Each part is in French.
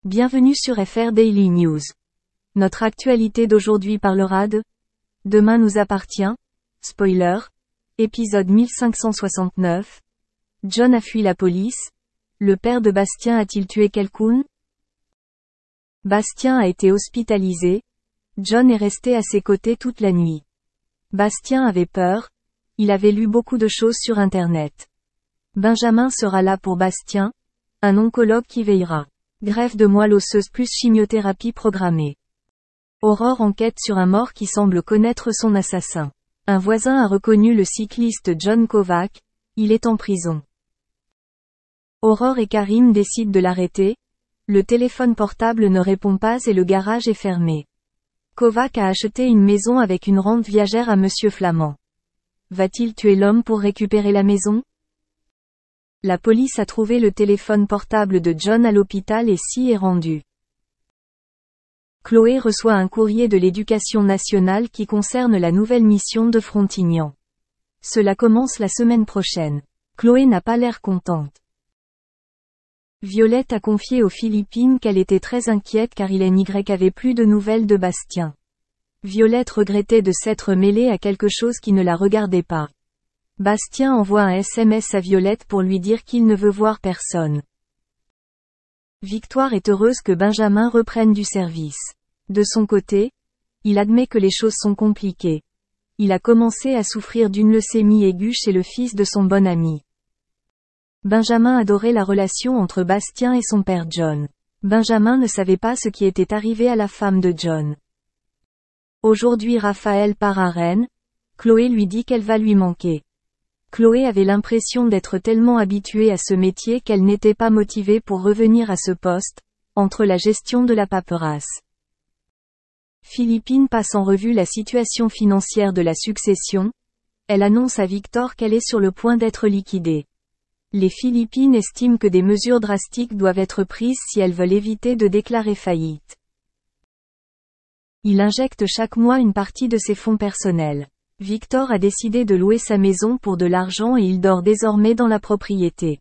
Bienvenue sur FR Daily News. Notre actualité d'aujourd'hui parlera de Demain nous appartient, spoiler, épisode 1569. John a fui la police. Le père de Bastien a-t-il tué quelqu'un? Bastien a été hospitalisé. John est resté à ses côtés toute la nuit. Bastien avait peur. Il avait lu beaucoup de choses sur Internet. Benjamin sera là pour Bastien, un oncologue qui veillera. Greffe de moelle osseuse plus chimiothérapie programmée. Aurore enquête sur un mort qui semble connaître son assassin. Un voisin a reconnu le cycliste John Kovac, il est en prison. Aurore et Karim décident de l'arrêter. Le téléphone portable ne répond pas et le garage est fermé. Kovac a acheté une maison avec une rente viagère à Monsieur Flamand. Va-t-il tuer l'homme pour récupérer la maison? La police a trouvé le téléphone portable de John à l'hôpital et s'y est rendue. Chloé reçoit un courrier de l'Éducation nationale qui concerne la nouvelle mission de Frontignan. Cela commence la semaine prochaine. Chloé n'a pas l'air contente. Violette a confié aux Philippines qu'elle était très inquiète car Y avait plus de nouvelles de Bastien. Violette regrettait de s'être mêlée à quelque chose qui ne la regardait pas. Bastien envoie un SMS à Violette pour lui dire qu'il ne veut voir personne. Victoire est heureuse que Benjamin reprenne du service. De son côté, il admet que les choses sont compliquées. Il a commencé à souffrir d'une leucémie aiguë chez le fils de son bon ami. Benjamin adorait la relation entre Bastien et son père John. Benjamin ne savait pas ce qui était arrivé à la femme de John. Aujourd'hui Raphaël part à Rennes. Chloé lui dit qu'elle va lui manquer. Chloé avait l'impression d'être tellement habituée à ce métier qu'elle n'était pas motivée pour revenir à ce poste, entre la gestion de la paperasse. Philippine passe en revue la situation financière de la succession. Elle annonce à Victor qu'elle est sur le point d'être liquidée. Les Philippines estiment que des mesures drastiques doivent être prises si elles veulent éviter de déclarer faillite. Il injecte chaque mois une partie de ses fonds personnels. Victor a décidé de louer sa maison pour de l'argent et il dort désormais dans la propriété.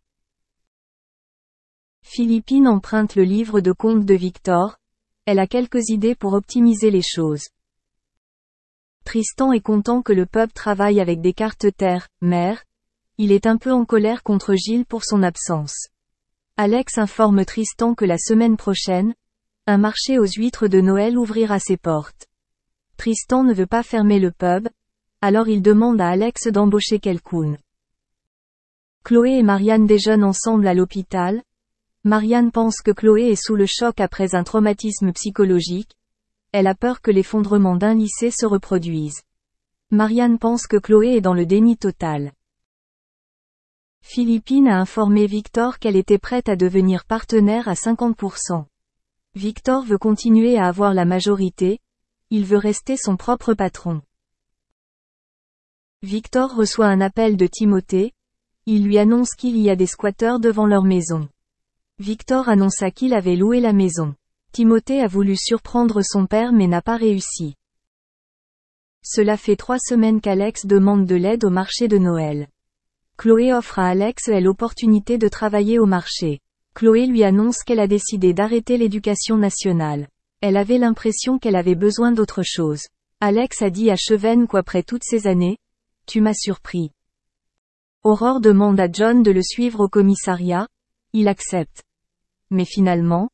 Philippine emprunte le livre de comptes de Victor. Elle a quelques idées pour optimiser les choses. Tristan est content que le pub travaille avec des cartes terre-mer. Il est un peu en colère contre Gilles pour son absence. Alex informe Tristan que la semaine prochaine, un marché aux huîtres de Noël ouvrira ses portes. Tristan ne veut pas fermer le pub. Alors il demande à Alex d'embaucher quelqu'un. Chloé et Marianne déjeunent ensemble à l'hôpital. Marianne pense que Chloé est sous le choc après un traumatisme psychologique. Elle a peur que l'effondrement d'un lycée se reproduise. Marianne pense que Chloé est dans le déni total. Philippine a informé Victor qu'elle était prête à devenir partenaire à 50%. Victor veut continuer à avoir la majorité. Il veut rester son propre patron. Victor reçoit un appel de Timothée. Il lui annonce qu'il y a des squatteurs devant leur maison. Victor annonça qu'il avait loué la maison. Timothée a voulu surprendre son père mais n'a pas réussi. Cela fait 3 semaines qu'Alex demande de l'aide au marché de Noël. Chloé offre à Alex l'opportunité de travailler au marché. Chloé lui annonce qu'elle a décidé d'arrêter l'éducation nationale. Elle avait l'impression qu'elle avait besoin d'autre chose. Alex a dit à Cheven qu'après toutes ces années, tu m'as surpris. Aurore demande à John de le suivre au commissariat. Il accepte. Mais finalement,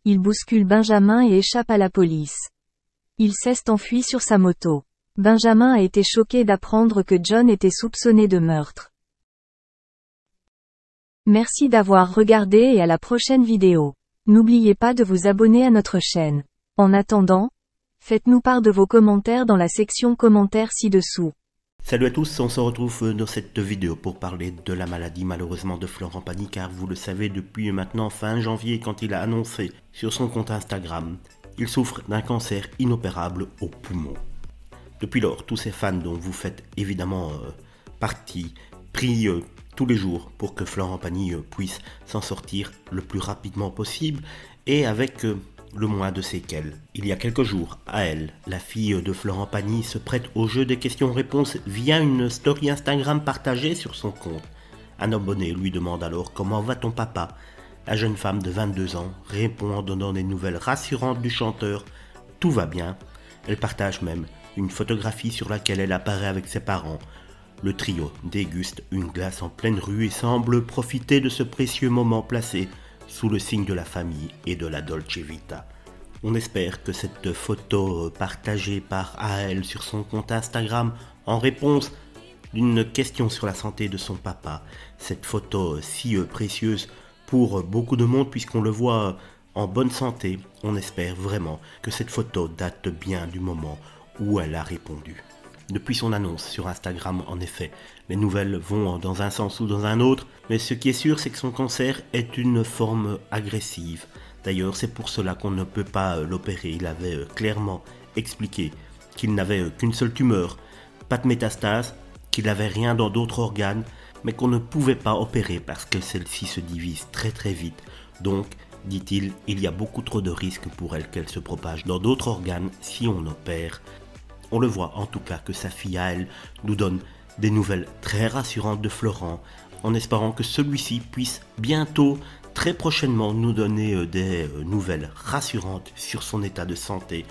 il bouscule Benjamin et échappe à la police. Il s'est enfui sur sa moto. Benjamin a été choqué d'apprendre que John était soupçonné de meurtre. Merci d'avoir regardé et à la prochaine vidéo. N'oubliez pas de vous abonner à notre chaîne. En attendant, faites-nous part de vos commentaires dans la section commentaires ci-dessous. Salut à tous, on se retrouve dans cette vidéo pour parler de la maladie malheureusement de Florent Pagny, car vous le savez depuis maintenant fin janvier quand il a annoncé sur son compte Instagram, il souffre d'un cancer inopérable au poumon. Depuis lors, tous ces fans dont vous faites évidemment partie, prient tous les jours pour que Florent Pagny puisse s'en sortir le plus rapidement possible et avec le moins de séquelles. Il y a quelques jours, Aëlle, la fille de Florent Pagny, se prête au jeu des questions-réponses via une story Instagram partagée sur son compte. Un abonné lui demande alors « Comment va ton papa ?» La jeune femme de 22 ans répond en donnant des nouvelles rassurantes du chanteur. Tout va bien. Elle partage même une photographie sur laquelle elle apparaît avec ses parents. Le trio déguste une glace en pleine rue et semble profiter de ce précieux moment placé sous le signe de la famille et de la Dolce Vita. On espère que cette photo partagée par AL sur son compte Instagram en réponse d'une question sur la santé de son papa, cette photo si précieuse pour beaucoup de monde puisqu'on le voit en bonne santé, on espère vraiment que cette photo date bien du moment où elle a répondu. Depuis son annonce sur Instagram, en effet, les nouvelles vont dans un sens ou dans un autre, mais ce qui est sûr, c'est que son cancer est une forme agressive. D'ailleurs, c'est pour cela qu'on ne peut pas l'opérer. Il avait clairement expliqué qu'il n'avait qu'une seule tumeur, pas de métastase, qu'il n'avait rien dans d'autres organes, mais qu'on ne pouvait pas opérer parce que celle-ci se divise très très vite. Donc, dit-il, il y a beaucoup trop de risques pour elle qu'elle se propage dans d'autres organes si on opère. On le voit en tout cas que sa fille à elle nous donne des nouvelles très rassurantes de Florent, en espérant que celui-ci puisse bientôt, très prochainement, nous donner des nouvelles rassurantes sur son état de santé.